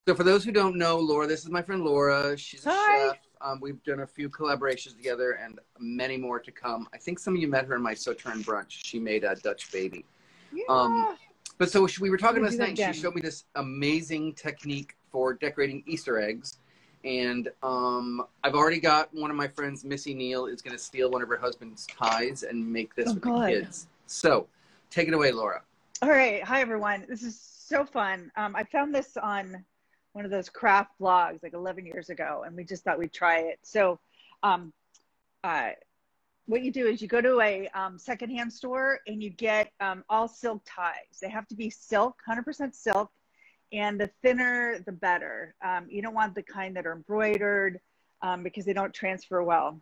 So for those who don't know Laura, this is my friend Laura. She's a Hi. chef. We've done a few collaborations together and many more to come. I think some of you met her in my Sauterne brunch. She made a Dutch baby. Yeah. But so we were talking I'm gonna last do night that and she again. showed me this amazing technique for decorating Easter eggs. And I've already got one of my friends, Missy Neal, is going to steal one of her husband's ties and make this Oh, with the God. kids. So take it away, Laura. All right. Hi, everyone. This is so fun. I found this on one of those craft blogs like 11 years ago, and we just thought we'd try it. So um, what you do is you go to a secondhand store and you get all silk ties. They have to be silk, 100% silk, and the thinner, the better. You don't want the kind that are embroidered because they don't transfer well.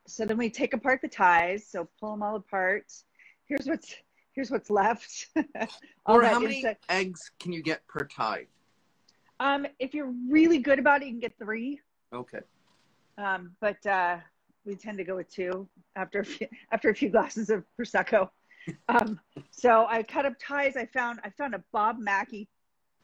So then we take apart the ties. So pull them all apart. Here's what's left. All Laura, that how many inside. eggs can you get per tie? If you're really good about it, you can get 3. Okay. But we tend to go with 2 after a few glasses of prosecco. So I cut up ties. I found a Bob Mackie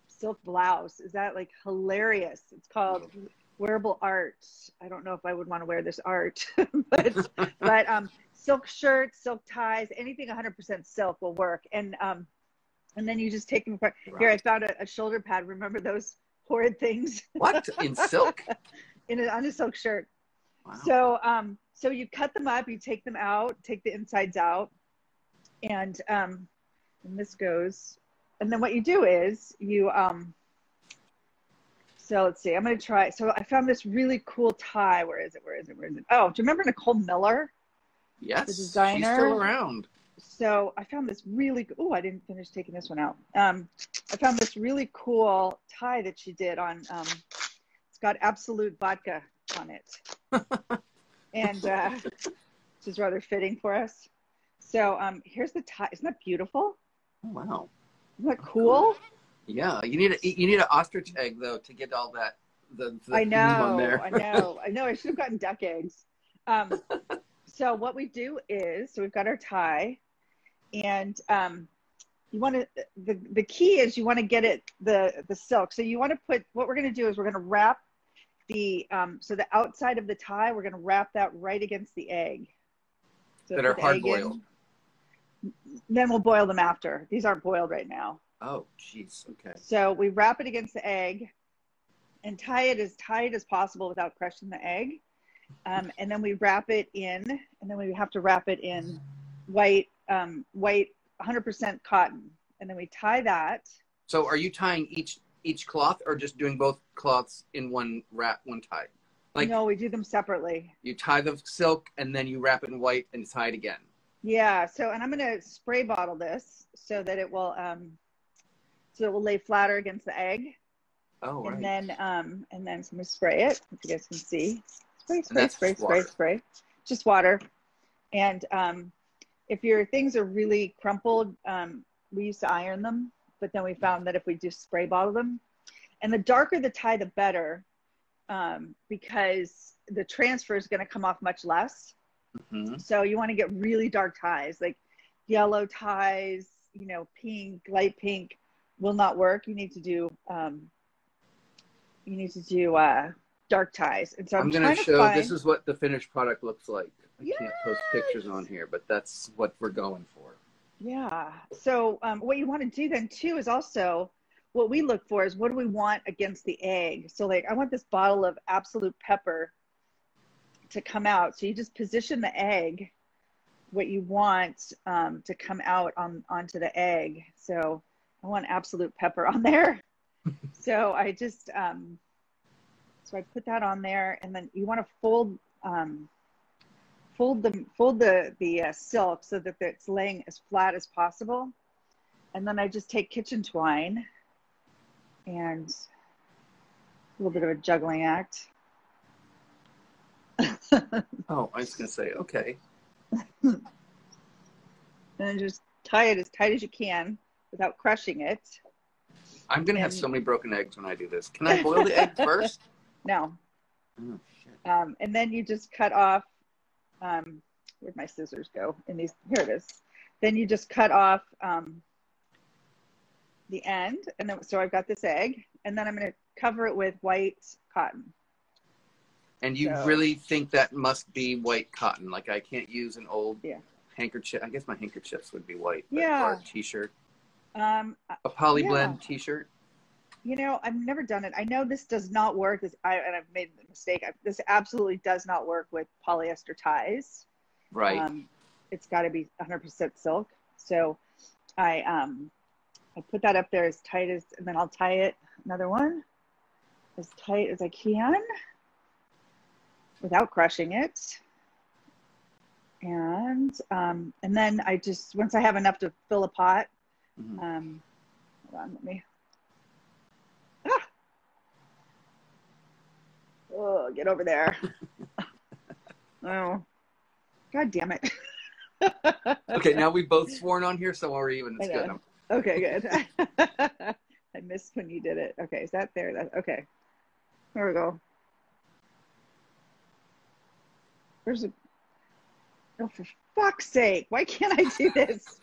silk blouse. Is that like hilarious? It's called Wearable Art. I don't know if I would want to wear this art, but silk shirts, silk ties, anything 100% silk will work. And then you just take them apart. Wow. Here, I found a shoulder pad. Remember those horrid things? What? In silk? On a silk shirt. Wow. So you cut them up, you take them out, take the insides out, and this goes. And then what you do is you so let's see, I'm going to try. So I found this really cool tie. Where is it? Oh, do you remember Nicole Miller? Yes, the designer. She's still around. So I found this really, I didn't finish taking this one out. I found this really cool tie that she did on, it's got Absolute vodka on it. And which is rather fitting for us. So here's the tie. Isn't that beautiful? Oh, wow. Isn't that cool? Yeah, you need an ostrich egg though to get all that the I know, on there. I know. I should have gotten duck eggs. So what we do is, so we've got our tie, and you want to. The key is you want to get it the silk. So you want to put. What we're going to do is we're going to wrap the so the outside of the tie. We're going to wrap that right against the egg. So that are hard boiled. Then we'll boil them after. These aren't boiled right now. Oh, jeez. Okay. So we wrap it against the egg and tie it as tight as possible without crushing the egg. And then we wrap it in, and then we have to wrap it in white 100% cotton. And then we tie that. So are you tying each cloth or just doing both cloths in one tie? Like, no, we do them separately. You tie the silk and then you wrap it in white and tie it again. Yeah. So, and I'm going to spray bottle this so that it will lay flatter against the egg. Oh, right. And then so I'm going to spray it, if you guys can see. Spray. Just water. And if your things are really crumpled, we used to iron them, but then we found that if we just spray bottle them, and the darker the tie, the better, because the transfer is going to come off much less. Mm-hmm. So you want to get really dark ties, like yellow ties, pink, light pink will not work. You need to do dark ties. And so I'm going to show, this is what the finished product looks like. I can't post pictures on here, but that's what we're going for. Yeah. So what you want to do then too is also, what we look for is what do we want against the egg. So like I want this bottle of Absolute Pepper to come out. So you just position the egg, what you want to come out onto the egg. So I want Absolute Pepper on there. So I just, so I put that on there, and then you want to fold the silk so that it's laying as flat as possible. And then I just take kitchen twine and a little bit of a juggling act. Oh, I was going to say, okay. And just tie it as tight as you can without crushing it. I'm going to have so many broken eggs when I do this. Can I boil the egg first? No. Oh, shit. And then you just cut off, where'd my scissors go? Here it is. Then you just cut off the end. And then, so I've got this egg, and then I'm going to cover it with white cotton. And you really think that must be white cotton? Like I can't use an old handkerchief. I guess my handkerchiefs would be white. But, or a t-shirt. A poly blend t-shirt. You know, I've never done it. I know this does not work. And I've made the mistake. This absolutely does not work with polyester ties. Right. It's got to be 100% silk. So I put that up there as tight as, and then I'll tie it, another one, as tight as I can without crushing it. And then I just, once I have enough to fill a pot, hold on, let me, oh, get over there. Oh, God damn it. Okay, now we've both sworn on here, so we're even. It's good. Okay, good. I missed when you did it. Okay, is that there? Okay. There we go. There's a... Oh, for fuck's sake. Why can't I do this?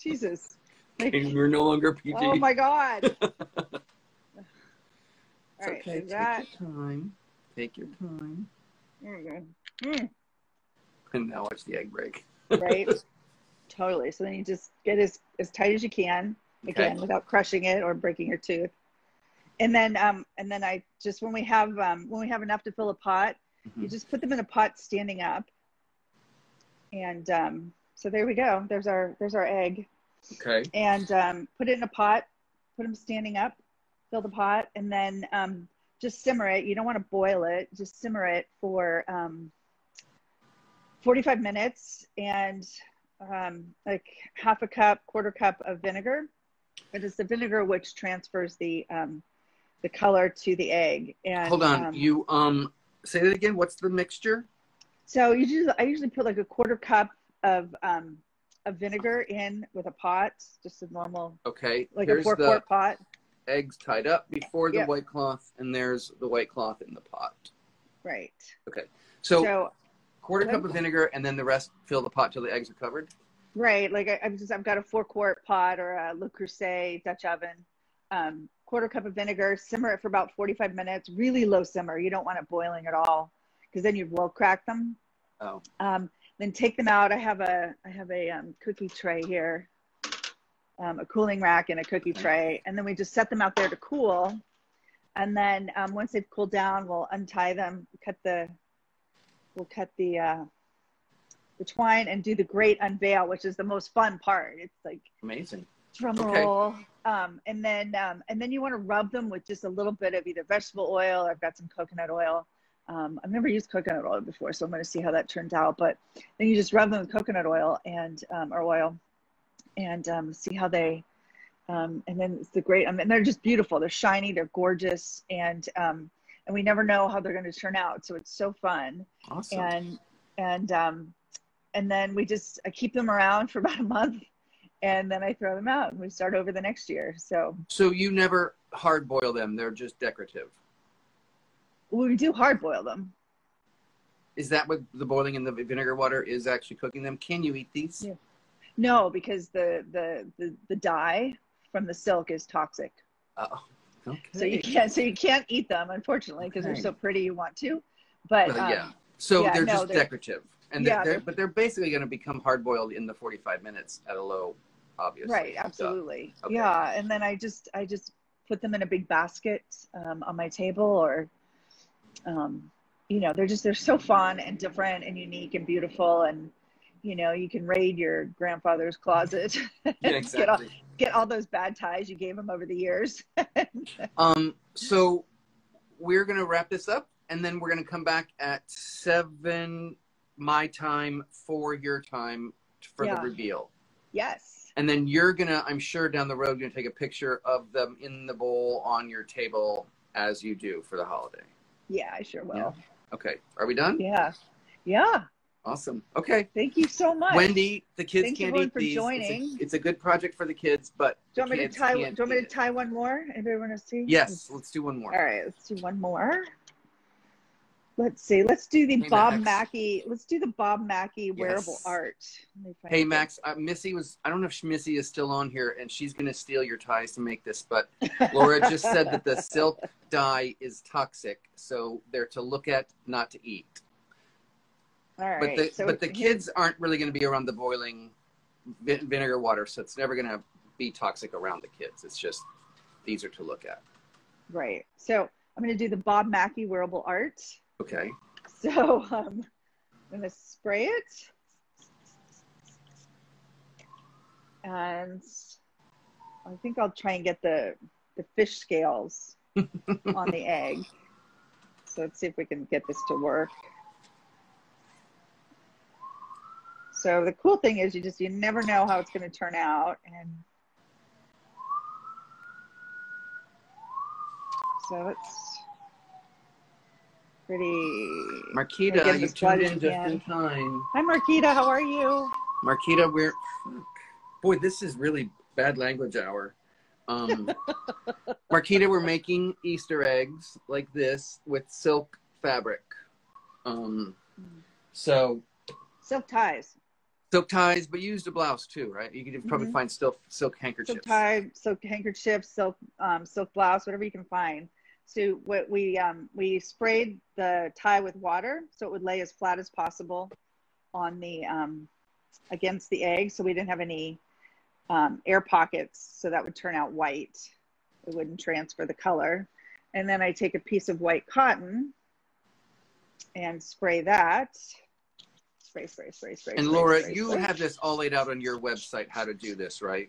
Jesus. You're no longer PG. Oh, my God. All right, okay, take your time. Take your time. There we go. And now watch the egg break. Right? Totally. So then you just get as tight as you can, again, without crushing it or breaking your tooth. And then I just, when we have enough to fill a pot, you just put them in a pot standing up. And so there we go. There's our egg. Okay. And put it in a pot, put them standing up, fill the pot, and then just simmer it. You don't want to boil it. Just simmer it for 45 minutes and like half a cup, quarter cup of vinegar. It is the vinegar which transfers the color to the egg. And hold on, you say that again. What's the mixture? So I usually put like a quarter cup of vinegar in with a pot, just a normal, like a 4-quart pot. Eggs tied up before the white cloth, and there's the white cloth in the pot. Right. Okay. So quarter cup of vinegar, and then the rest fill the pot till the eggs are covered. Right. Like I've got a 4-quart pot or a Le Creuset Dutch oven. Quarter cup of vinegar. Simmer it for about 45 minutes. Really low simmer. You don't want it boiling at all, because then you will crack them. Oh. Then take them out. I have a cookie tray here, a cooling rack and a cookie tray, and then we just set them out there to cool. And then once they've cooled down, we'll untie them, we'll cut the twine and do the great unveil, which is the most fun part. It's like amazing. Drum roll. And then you want to rub them with just a little bit of either vegetable oil. I've got some coconut oil. I've never used coconut oil before, so I'm going to see how that turns out. But then you just rub them with coconut oil and or oil, and see how they. And then it's the great. I mean, they're just beautiful. They're shiny. They're gorgeous, and we never know how they're going to turn out. So it's so fun. Awesome. And then I keep them around for about a month, and then I throw them out, and we start over the next year. So you never hard boil them. They're just decorative. We do hard boil them. Is that what the boiling in the vinegar water is actually cooking them? Can you eat these? Yeah. No, because the dye from the silk is toxic. Oh, okay. So you can't eat them, unfortunately, because they're so pretty. You want to, but they're just decorative, and but they're basically going to become hard boiled in the 45 minutes at a low, obviously. Right. Absolutely. Okay. Yeah, and then I just put them in a big basket on my table, or they're so fun and different and unique and beautiful, and you can raid your grandfather's closet. Yeah, exactly. get all those bad ties you gave him over the years. So we're gonna wrap this up, and then we're gonna come back at 7 my time, 4 your time for the reveal. Yes. And then you're gonna, I'm sure down the road, gonna take a picture of them in the bowl on your table as you do for the holiday. Yeah, I sure will. Yeah. Okay. Are we done? Yeah. Yeah. Awesome. Okay. Thank you so much. Wendy, the kids can't eat these. Joining. It's a good project for the kids, but do you want me to tie one more? Anybody want to see? Yes, let's do one more. All right, let's do one more. Let's see. Let's do the Bob Mackie. Let's do the Bob Mackie wearable art. Hey, Max, Missy was, I don't know if Missy is still on here, and she's going to steal your ties to make this, but Laura just said that the silk dye is toxic, so they're to look at, not to eat. All right. But the kids aren't really going to be around the boiling vinegar water, so it's never going to be toxic around the kids. It's just, these are to look at. Right. So I'm going to do the Bob Mackie wearable art. Okay. So I'm going to spray it. And I think I'll try and get the fish scales on the egg. So let's see if we can get this to work. So the cool thing is you never know how it's going to turn out. And so it's pretty. Marquita, you tuned in just in time. Hi, Marquita. How are you? Marquita, boy, this is really bad language hour. Marquita, we're making Easter eggs like this with silk fabric. So. Silk ties. Silk ties, but you used a blouse too, right? You could probably find silk handkerchiefs. Silk tie, silk handkerchiefs, silk blouse, whatever you can find. So what we sprayed the tie with water so it would lay as flat as possible on the against the egg, so we didn't have any air pockets, so that would turn out white. It wouldn't transfer the color. And then I take a piece of white cotton and spray that. Spray. And Laura, you have this all laid out on your website, how to do this, right?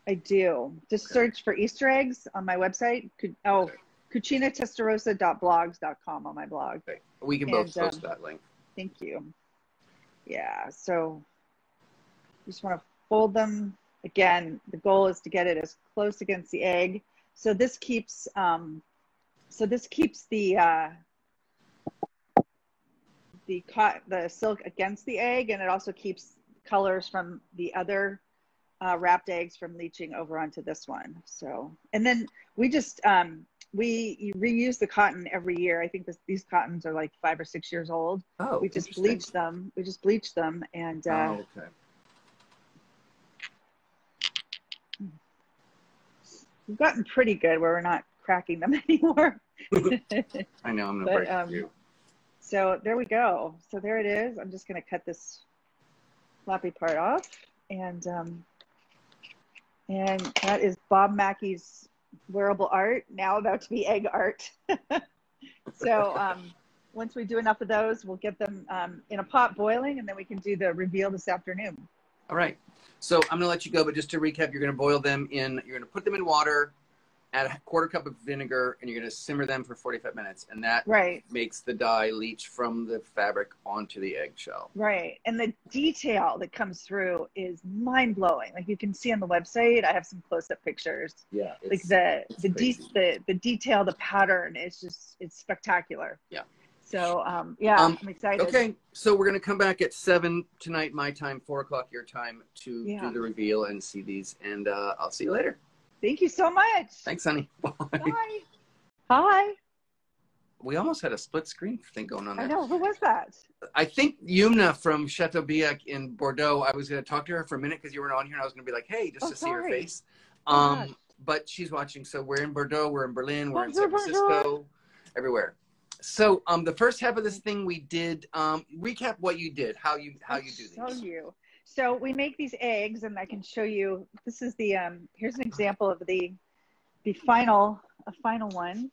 I do. Just search for Easter eggs on my website. cucinatestarossa.blogs.com on my blog. Okay. We can both post that link. Thank you. Yeah, so you just want to fold them. Again, the goal is to get it as close against the egg. So this keeps the silk against the egg, and it also keeps colors from the other wrapped eggs from leaching over onto this one. So, and then we just we reuse the cotton every year. I think these cottons are like 5 or 6 years old. Oh, we just bleach them. And okay. We've gotten pretty good where we're not cracking them anymore. I know, I'm gonna break you. So there we go. So there it is. I'm just gonna cut this floppy part off, and that is Bob Mackie's wearable art, now about to be egg art. So once we do enough of those, we'll get them in a pot boiling, and then we can do the reveal this afternoon. All right. So I'm going to let you go, but just to recap, you're going to boil them you're going to put them in water, add a 1/4 cup of vinegar, and you're going to simmer them for 45 minutes. And that makes the dye leach from the fabric onto the eggshell. Right. And the detail that comes through is mind blowing. Like you can see on the website, I have some close-up pictures. Yeah. Like the detail, the pattern is it's spectacular. Yeah. So, I'm excited. Okay, so we're going to come back at 7 tonight, my time, 4 o'clock your time, to do the reveal and see these. And I'll see you later. Thank you so much. Thanks, honey. Bye. Bye. Hi. We almost had a split screen thing going on there. I know. Who was that? I think Yumna from Chateaubriand in Bordeaux. I was going to talk to her for a minute because you weren't on here. And I was going to be like, hey, just to see her face. But she's watching. So we're in Bordeaux. We're in Berlin. We're in San Francisco. Everywhere. So the first half of this thing we did, recap what you did, how you do these. So we make these eggs, and I can show you, this is the, here's an example of the final one.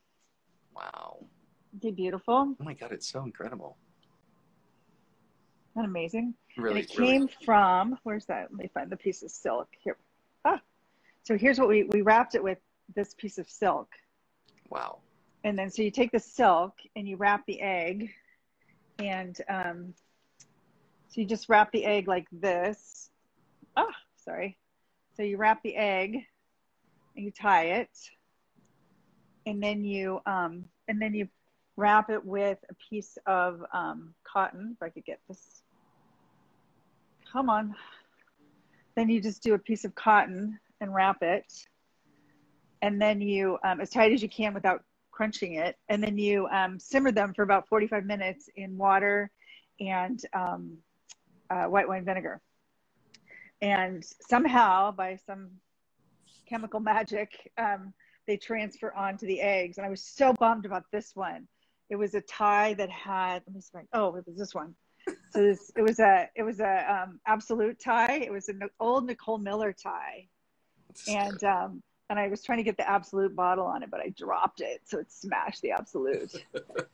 Wow. Isn't it beautiful? Oh my God, it's so incredible. Isn't that amazing? Really, and it came from, where's that? Let me find the piece of silk here. So here's what we wrapped it with, this piece of silk. Wow. And then, so you take the silk and you wrap the egg, and so you just wrap the egg like this. So you wrap the egg and you tie it, and then you wrap it with a piece of cotton. If I could get this, come on. Then you just do a piece of cotton and wrap it, and then you as tight as you can without crunching it, and then you simmer them for about 45 minutes in water and white wine vinegar. And somehow, by some chemical magic, they transfer onto the eggs. And I was so bummed about this one. It was a Thai that had, let me see, oh, it was this one. So it was a Absolute Thai. It was an old Nicole Miller Thai. And I was trying to get the Absolute bottle on it, but I dropped it, so it smashed the Absolute.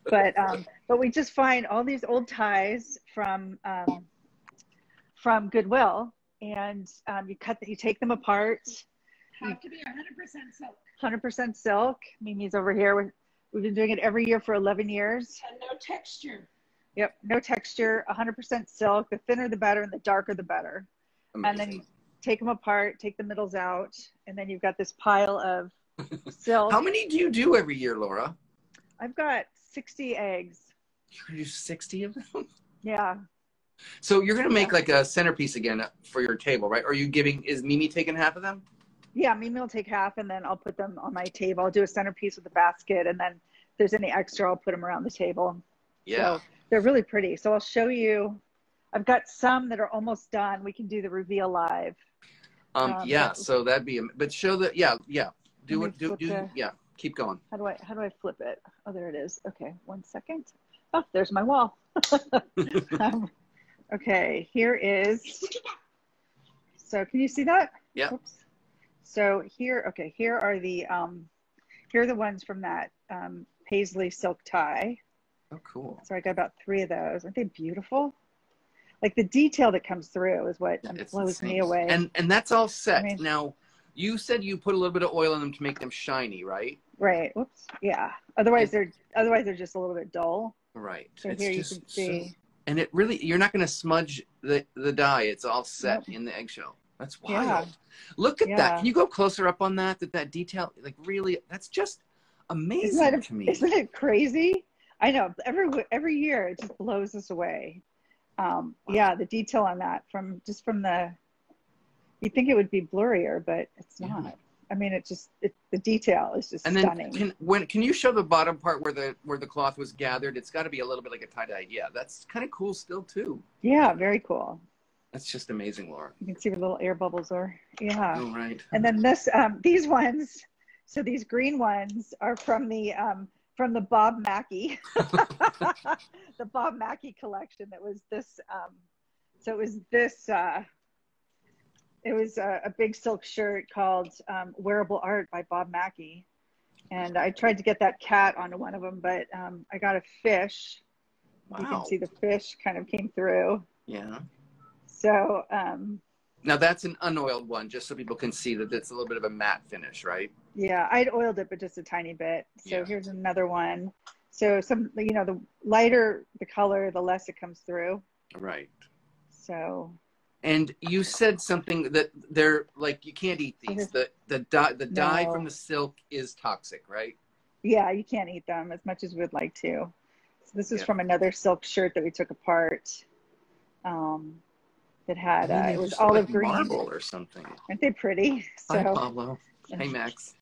But we just find all these old Thais from Goodwill, and you take them apart. Have to be 100% silk. 100% silk. Mimi's over here. We've been doing it every year for 11 years. And no texture. Yep, no texture. 100% silk. The thinner the better, and the darker the better. Amazing. And then you take them apart, take the middles out, and then you've got this pile of silk. How many do you do every year, Laura? I've got 60 eggs. You're gonna do 60 of them? Yeah. So you're gonna make like a centerpiece again for your table, right? Or is Mimi taking half of them? Yeah, Mimi will take half, and then I'll put them on my table. I'll do a centerpiece with a basket, and then if there's any extra, I'll put them around the table. Yeah. So they're really pretty. So I'll show you. I've got some that are almost done. We can do the reveal live. Yeah, so that'd be, but show the, yeah. Keep going. How do I flip it? Oh, there it is. Okay, 1 second. Oh, there's my wall. Okay, here is, so can you see that? Yeah. Oops. So here are the ones from that Paisley silk tie. Oh, cool. So I got about 3 of those. Aren't they beautiful? Like the detail that comes through is what blows me away. And that's all set. I mean, now, you said you put a little bit of oil in them to make them shiny, right? Right. Whoops. Yeah. Otherwise they're just a little bit dull. Right. So here you can see. And it really, you're not going to smudge the dye. It's all set in the eggshell. That's wild. Yeah. Look at that. Can you go closer up on that detail? Like really, that's just amazing to me. Isn't it crazy? I know. Every year it just blows us away. Wow. Yeah, the detail on that from the, you'd think it would be blurrier, but it's not. I mean, the detail is just stunning. Can you show the bottom part where the cloth was gathered? It's got to be a little bit like a tie-dye. Yeah, that's kind of cool still too. Yeah, very cool. That's just amazing, Laura. You can see where the little air bubbles are. Yeah. Oh, right. And then these ones, so these green ones are from the Bob Mackie, the Bob Mackie collection. That was this. So it was this. It was a big silk shirt called Wearable Art by Bob Mackie. And I tried to get that cat onto one of them, but I got a fish. Wow. You can see the fish kind of came through. Yeah. So. Now that's an unoiled one, just so people can see that it's a little bit of a matte finish, right? Yeah, I'd oiled it, but just a tiny bit. So here's another one. So the lighter the color, the less it comes through. Right. So. And you said something that they're like, you can't eat these. The dye from the silk is toxic, right? Yeah, you can't eat them as much as we'd like to. So this is from another silk shirt that we took apart. That had it was olive like green, marble or something. Aren't they pretty? So, hi, Pablo. Hey, Max.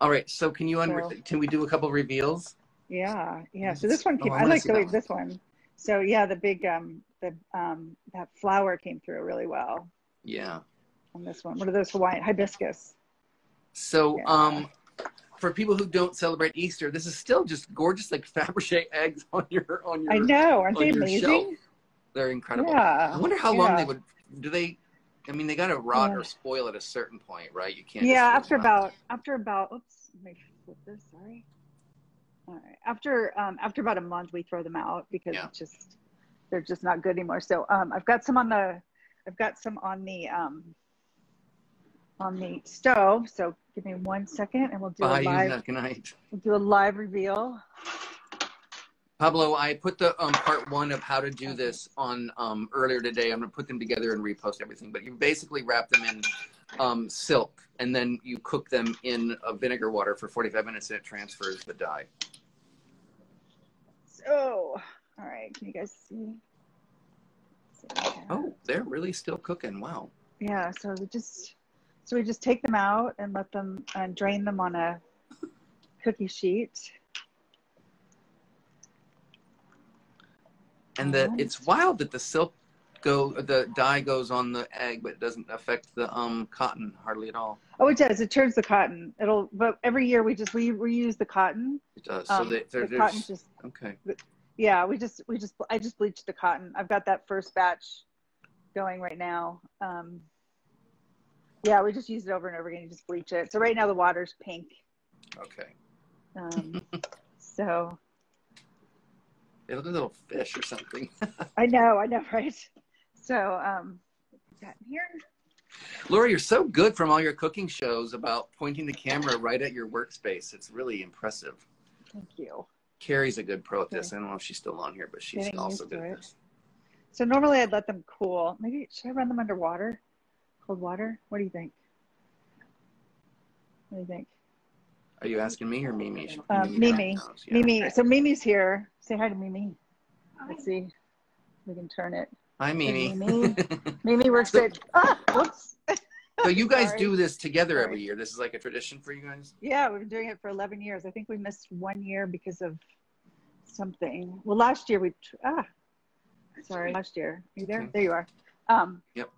All right, so can we do a couple of reveals? Yeah. So this one came. I like this one. So yeah, the big that flower came through really well. Yeah. On this one, what are those Hawaiian hibiscus? So for people who don't celebrate Easter, this is still just gorgeous, like Fabergé eggs on your. I know, aren't they amazing? Shelf. They're incredible. Yeah. I wonder how long they would. They got to rot or spoil at a certain point, right? You can't. Yeah, after about. Oops, let me flip this. Sorry. All right. After about a month, we throw them out because they're just not good anymore. So I've got some on the stove. So give me 1 second, and we'll do a live. We'll do a live reveal. Pablo, I put the part 1 of how to do this on earlier today. I'm going to put them together and repost everything. But you basically wrap them in silk, and then you cook them in vinegar water for 45 minutes, and it transfers the dye. So, all right, can you guys see? Oh, they're really still cooking. Wow. Yeah, so we just take them out and let them drain them on a cookie sheet. And it's wild that the dye goes on the egg, but it doesn't affect the cotton hardly at all. Oh, it does. It turns the cotton. But every year we reuse the cotton. It does. So the cotton just okay. Yeah, I just bleached the cotton. I've got that first batch going right now. Yeah, we just use it over and over again. You just bleach it. So right now the water's pink. Okay. So. They look like a little fish or something. I know, right? So, that here. Laura, you're so good from all your cooking shows about pointing the camera right at your workspace. It's really impressive. Thank you. Carrie's a good pro at this. I don't know if she's still on here, but she's also good at this. So normally I'd let them cool. Maybe, should I run them under water? Cold water? What do you think? What do you think? Are you asking me or Mimi? Mimi. Yeah. Mimi. So Mimi's here. Say hi to Mimi. Let's see if we can turn it. Hi, Mimi. Mimi works at. Whoops. So you guys do this together every year. This is like a tradition for you guys? Yeah, we've been doing it for 11 years. I think we missed 1 year because of something. Well, last year last year. Are you there? Okay. There you are. Yep.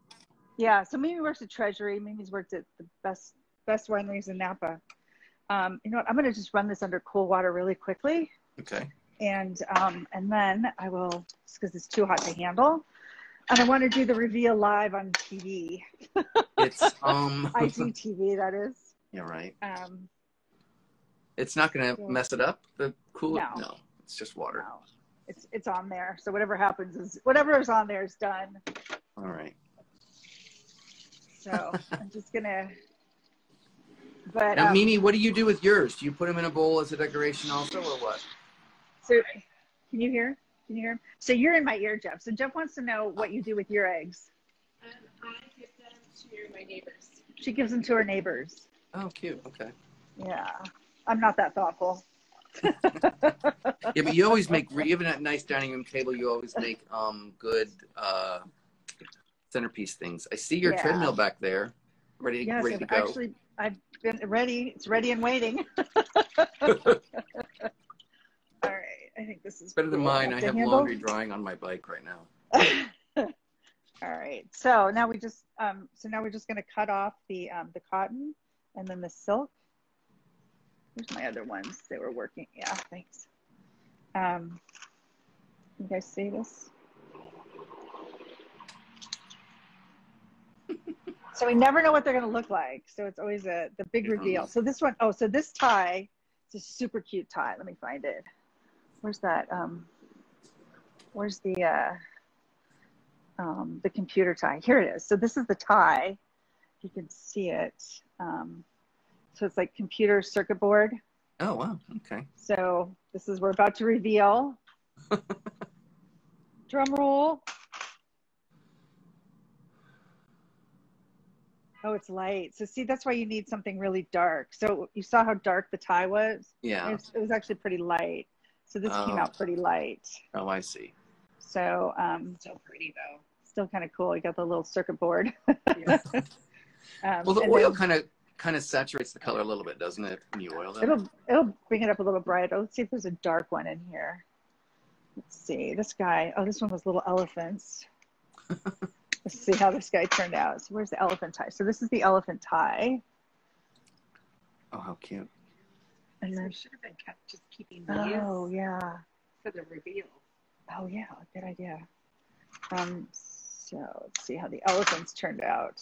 Yeah, so Mimi works at Treasury. Mimi's worked at the best wineries in Napa. You know what? I'm going to just run this under cool water really quickly. Okay. And then I will, because it's too hot to handle. And I want to do the reveal live on TV. It's IGTV, that is. Yeah, right. It's not going to mess it up. The cooler. No, it's just water. No. It's on there. So whatever is on there is done. All right. So I'm just gonna. But now, Mimi, what do you do with yours? Do you put them in a bowl as a decoration also, or what? So, can you hear? Can you hear? So you're in my ear, Jeff. So Jeff wants to know what you do with your eggs. I give them to my neighbors. She gives them to her neighbors. Oh, cute. Okay. Yeah, I'm not that thoughtful. Yeah, but you always make, even at a nice dining room table, you always make good centerpiece things. I see your treadmill back there, ready to go. Actually, I've been ready. It's ready and waiting. All right, I think this is better than mine. I have laundry drying on my bike right now. All right, so now we're just going to cut off the cotton and then the silk. Here's my other ones. They were working. Yeah, thanks. You guys see this? So we never know what they're going to look like. So it's always the big reveal. So this one, so this tie, it's a super cute tie. Let me find it. Where's that? Where's the computer tie? Here it is. So this is the tie. You can see it. So it's like computer circuit board. Oh, wow. Okay. So this is, we're about to reveal. Drum roll. Oh, it's light. So see, that's why you need something really dark. So you saw how dark the tie was? Yeah. It was actually pretty light. So this came out pretty light. Oh, I see. So, so pretty though. Still kind of cool. You got the little circuit board. Yeah. Well, the oil kind of saturates the color a little bit, doesn't it? When you oil them. It'll bring it up a little brighter. Let's see if there's a dark one in here. Let's see. This guy. Oh, this one was little elephants. Let's see how this guy turned out. So where's the elephant tie? So this is the elephant tie. Oh, how cute. And then should have been kept just keeping these. Oh, yeah. For the reveal. Oh, yeah. Good idea. So let's see how the elephants turned out.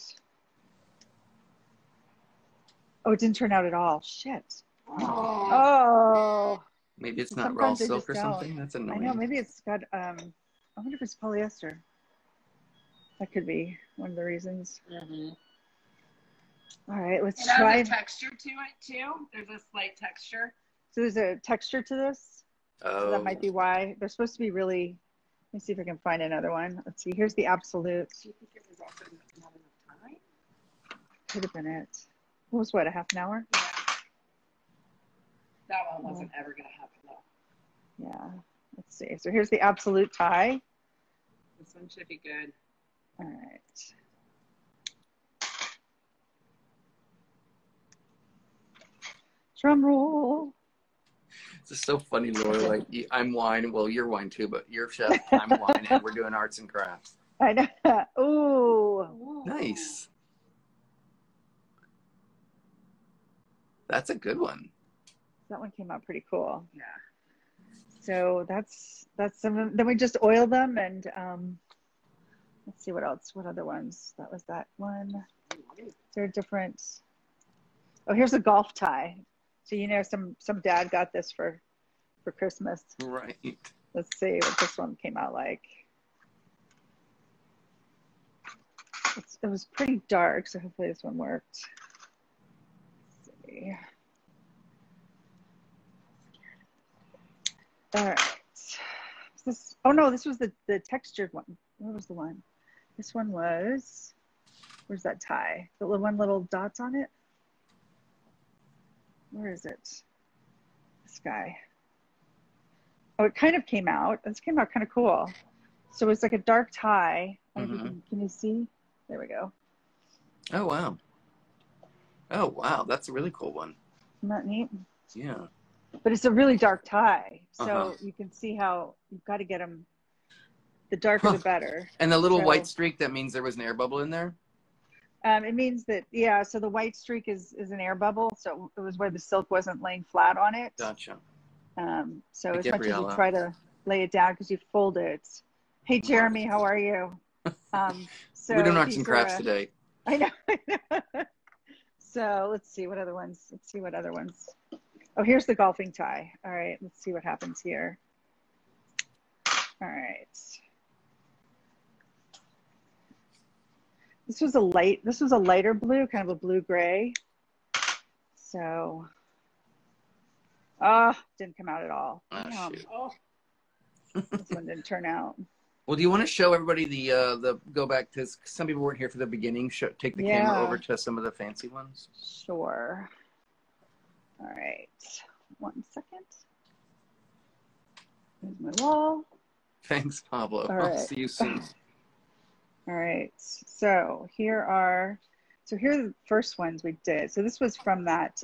Oh, it didn't turn out at all. Shit. Oh. Maybe it's not raw silk or something. That's annoying. I know. Maybe it's got, I wonder if it's polyester. That could be one of the reasons. Mm-hmm. All right, let's try. There's a texture to it too. There's a slight texture. So there's a texture to this. Oh. So that might be why. They're supposed to be really. Let me see if I can find another one. Let's see. Here's the absolute. Do you think it was also not enough time? Could have been it. It was what, a half an hour? Yeah. That one wasn't ever going to happen though. Yeah. Let's see. So here's the absolute tie. This one should be good. All right. Drum roll. It's just so funny, Laura. Like, I'm wine. Well, you're wine too, but you're chef. I'm wine, and we're doing arts and crafts. I know. Ooh. Nice. That's a good one. That one came out pretty cool. Yeah. So that's some of them. Then we just oil them and let's see what else. What other ones? That was that one. They're different. Oh, here's a golf tie. So some dad got this for Christmas. Right. Let's see what this one came out like. It was pretty dark, so hopefully this one worked. Let's see. All right. Oh no, this was the textured one. What was the one? This one was, where's that tie? The little dots on it? Where is it? This guy. Oh, it kind of came out. This came out kind of cool. So it's like a dark tie. Can you see? There we go. Oh, wow. Oh, wow. That's a really cool one. Isn't that neat? Yeah. But it's a really dark tie. So you can see how you've got to get them. The darker, the better. And the little white streak, that means there was an air bubble in there? It means that, yeah, so the white streak is an air bubble. So it was where the silk wasn't laying flat on it. Gotcha. So as much as you try to lay it down because you fold it. Hey, Jeremy, how are you? So we're doing arts and crafts today. I know. So let's see what other ones. Oh, here's the golfing tie. All right, let's see what happens here. All right. This was a lighter blue, kind of a blue-gray. So, didn't come out at all. Oh, This one didn't turn out. Well, do you want to show everybody the go back to, some people weren't here for the beginning, take the camera over to some of the fancy ones? Sure. All right. 1 second. There's my wall. Thanks, Pablo. All right. I'll see you soon. All right. So here are the first ones we did. So this was from that.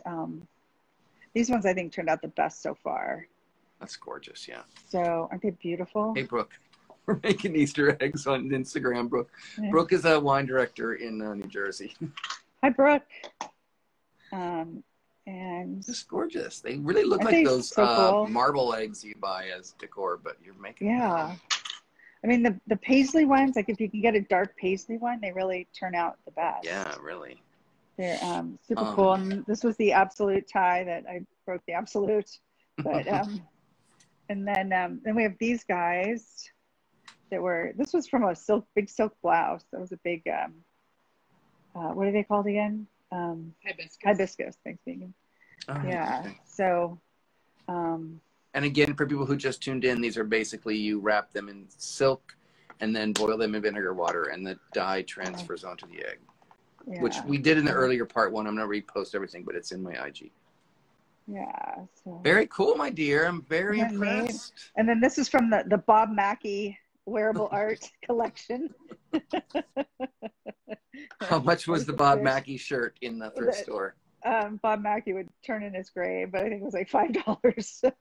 These ones I think turned out the best so far. That's gorgeous. Yeah. So aren't they beautiful? Hey, Brooke. We're making Easter eggs on Instagram, Brooke. Yeah. Brooke is a wine director in New Jersey. Hi, Brooke. And just gorgeous. They really look like those cool marble eggs you buy as decor, but you're making them. I mean, the paisley ones, like if you can get a dark paisley one, they really turn out the best. Yeah, really. They're super cool. And this was the absolute tie that I broke the absolute. But and then we have these guys that were, this was from a big silk blouse. That was a big what are they called again? Hibiscus. Thanks, Megan. Oh, yeah. So and again, for people who just tuned in, these are basically, you wrap them in silk and then boil them in vinegar water, and the dye transfers onto the egg, which we did in the earlier part one. I'm going to repost everything, but it's in my IG. Yeah. So. Very cool, my dear. I'm very impressed. And then this is from the Bob Mackie wearable art collection. How much was the Bob Mackie shirt in the thrift store? Bob Mackie would turn in his grave, but I think it was like $5.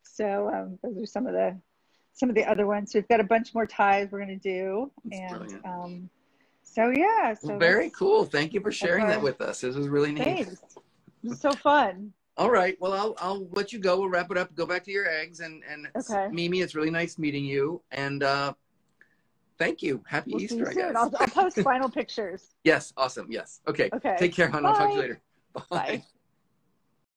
So those are some of the other ones. So we've got a bunch more ties we're going to do. That's brilliant. So yeah. So very cool. Thank you for sharing that with us. This was really neat. Thanks. It was so fun. All right. Well, I'll let you go. We'll wrap it up. Go back to your eggs. And Mimi, it's really nice meeting you. And thank you. Happy Easter, I guess. I'll post final pictures. Yes. Awesome. Yes. Okay. Take care, hon. I'll talk to you later. Bye.